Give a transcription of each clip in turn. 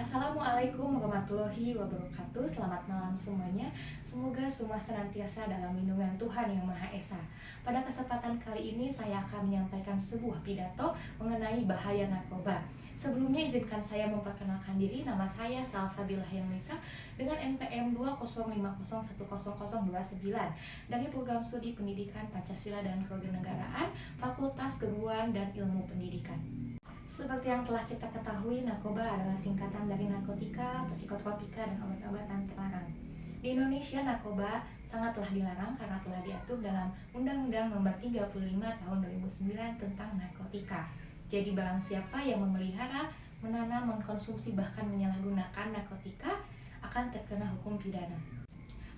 Assalamualaikum warahmatullahi wabarakatuh. Selamat malam semuanya. Semoga semua senantiasa dalam lindungan Tuhan Yang Maha Esa. Pada kesempatan kali ini saya akan menyampaikan sebuah pidato mengenai bahaya narkoba. Sebelumnya izinkan saya memperkenalkan diri. Nama saya Salsabilah Yanglisa dengan NPM 205010029 dari Program Studi Pendidikan Pancasila dan Kewarganegaraan Fakultas Keguruan dan Ilmu Pendidikan. Seperti yang telah kita ketahui, narkoba adalah singkatan dari narkotika, psikotropika, dan obat-obatan terlarang. Di Indonesia, narkoba sangatlah dilarang karena telah diatur dalam Undang-Undang Nomor 35 Tahun 2009 tentang narkotika. Jadi barang siapa yang memelihara, menanam, mengkonsumsi, bahkan menyalahgunakan narkotika akan terkena hukum pidana.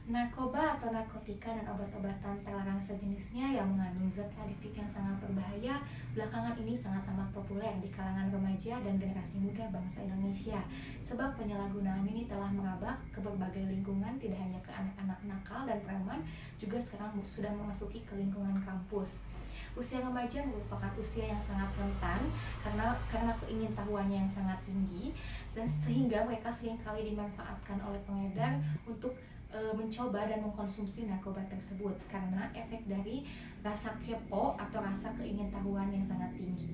Narkoba atau narkotika dan obat-obatan terlarang sejenisnya yang mengandung zat adiktif yang sangat berbahaya belakangan ini sangat amat populer di kalangan remaja dan generasi muda bangsa Indonesia. Sebab penyalahgunaan ini telah merambah ke berbagai lingkungan, tidak hanya ke anak-anak nakal dan preman, juga sekarang sudah memasuki ke lingkungan kampus. Usia remaja merupakan usia yang sangat rentan karena keingintahuannya yang sangat tinggi, dan sehingga mereka seringkali dimanfaatkan oleh pengedar untuk mencoba dan mengkonsumsi narkoba tersebut karena efek dari rasa kepo atau rasa keingintahuan yang sangat tinggi.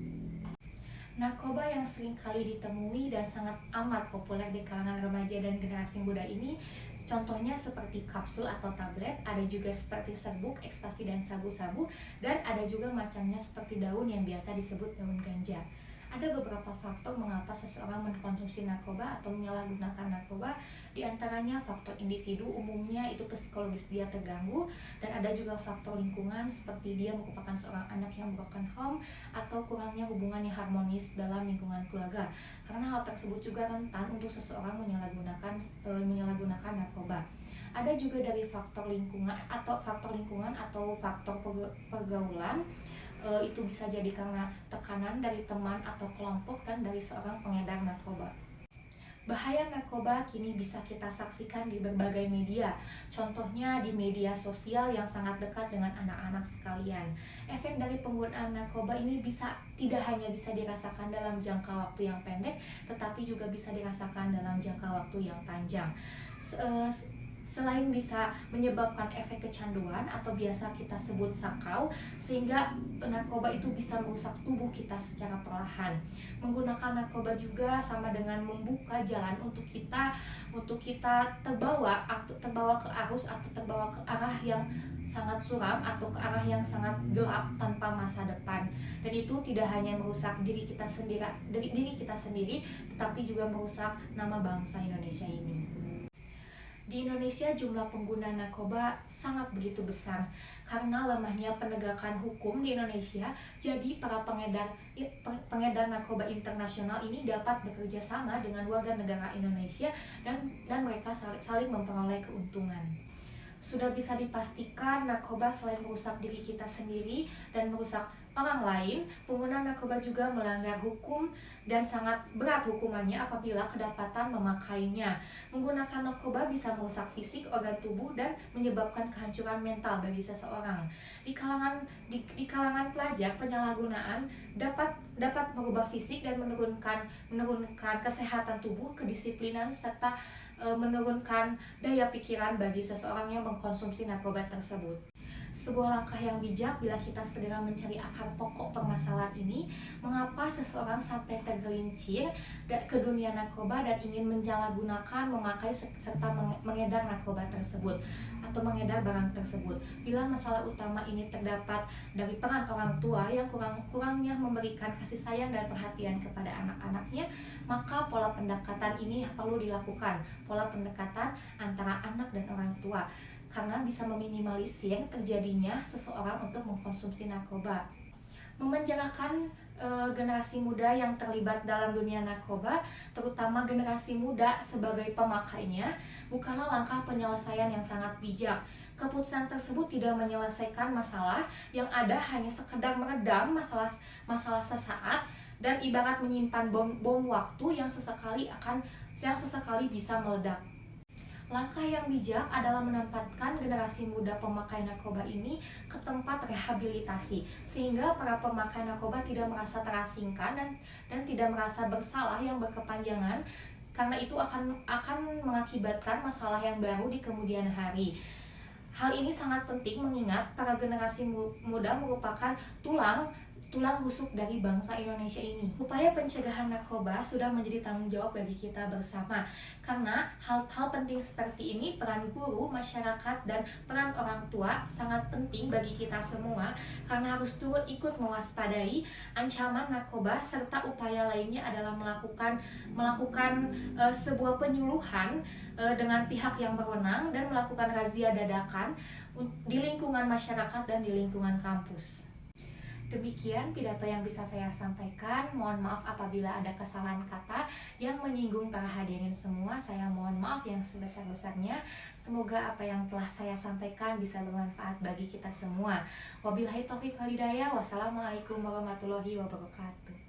Narkoba yang sering kali ditemui dan sangat amat populer di kalangan remaja dan generasi muda ini contohnya seperti kapsul atau tablet, ada juga seperti serbuk, ekstasi dan sabu-sabu, dan ada juga macamnya seperti daun yang biasa disebut daun ganja. Ada beberapa faktor mengapa seseorang mengkonsumsi narkoba atau menyalahgunakan narkoba. Di antaranya faktor individu, umumnya itu psikologis dia terganggu, dan ada juga faktor lingkungan seperti dia merupakan seorang anak yang broken home atau kurangnya hubungan yang harmonis dalam lingkungan keluarga. Karena hal tersebut juga rentan untuk seseorang menyalahgunakan narkoba. Ada juga dari faktor lingkungan atau faktor pergaulan. Itu bisa jadi karena tekanan dari teman atau kelompok dan dari seorang pengedar narkoba. Bahaya narkoba kini bisa kita saksikan di berbagai media, contohnya di media sosial yang sangat dekat dengan anak-anak sekalian. Efek dari penggunaan narkoba ini tidak hanya bisa dirasakan dalam jangka waktu yang pendek, tetapi juga bisa dirasakan dalam jangka waktu yang panjang. Selain bisa menyebabkan efek kecanduan atau biasa kita sebut sakau, sehingga narkoba itu bisa merusak tubuh kita secara perlahan. Menggunakan narkoba juga sama dengan membuka jalan untuk kita terbawa ke arus atau terbawa ke arah yang sangat suram atau ke arah yang sangat gelap tanpa masa depan. Dan itu tidak hanya merusak diri kita sendiri, tetapi juga merusak nama bangsa Indonesia ini. Di Indonesia jumlah pengguna narkoba sangat begitu besar. Karena lemahnya penegakan hukum di Indonesia, jadi para pengedar narkoba internasional ini dapat bekerja sama dengan warga negara Indonesia dan mereka saling memperoleh keuntungan. Sudah bisa dipastikan narkoba selain merusak diri kita sendiri dan merusak orang lain, pengguna narkoba juga melanggar hukum dan sangat berat hukumannya apabila kedapatan memakainya. Menggunakan narkoba bisa merusak fisik, organ tubuh, dan menyebabkan kehancuran mental bagi seseorang. Di kalangan pelajar, penyalahgunaan dapat merubah fisik dan menurunkan kesehatan tubuh, kedisiplinan, serta menurunkan daya pikiran bagi seseorang yang mengkonsumsi narkoba tersebut. Sebuah langkah yang bijak bila kita segera mencari akar pokok permasalahan ini, mengapa seseorang sampai tergelincir ke dunia narkoba dan ingin menyalahgunakan, memakai serta mengedar narkoba tersebut atau mengedar barang tersebut. Bila masalah utama ini terdapat dari peran orang tua yang kurangnya memberikan kasih sayang dan perhatian kepada anak-anaknya, maka pola pendekatan ini perlu dilakukan, pola pendekatan antara anak dan orang tua, karena bisa meminimalisir terjadinya seseorang untuk mengkonsumsi narkoba. Memenjarakan generasi muda yang terlibat dalam dunia narkoba, terutama generasi muda sebagai pemakainya, bukanlah langkah penyelesaian yang sangat bijak. Keputusan tersebut tidak menyelesaikan masalah, yang ada hanya sekedar meredam masalah sesaat dan ibarat menyimpan bom waktu yang sesekali bisa meledak. Langkah yang bijak adalah menempatkan generasi muda pemakai narkoba ini ke tempat rehabilitasi, sehingga para pemakai narkoba tidak merasa terasingkan dan tidak merasa bersalah yang berkepanjangan karena itu akan mengakibatkan masalah yang baru di kemudian hari. Hal ini sangat penting mengingat para generasi muda merupakan tulang rusuk dari bangsa Indonesia ini. Upaya pencegahan narkoba sudah menjadi tanggung jawab bagi kita bersama. Karena hal-hal penting seperti ini, peran guru, masyarakat, dan peran orang tua sangat penting bagi kita semua, karena harus turut ikut mewaspadai ancaman narkoba, serta upaya lainnya adalah melakukan sebuah penyuluhan dengan pihak yang berwenang dan melakukan razia dadakan di lingkungan masyarakat dan di lingkungan kampus. Demikian pidato yang bisa saya sampaikan. Mohon maaf apabila ada kesalahan kata yang menyinggung para hadirin semua. Saya mohon maaf yang sebesar-besarnya. Semoga apa yang telah saya sampaikan bisa bermanfaat bagi kita semua. Wabillahi taufiq wal hidayah. Wassalamualaikum warahmatullahi wabarakatuh.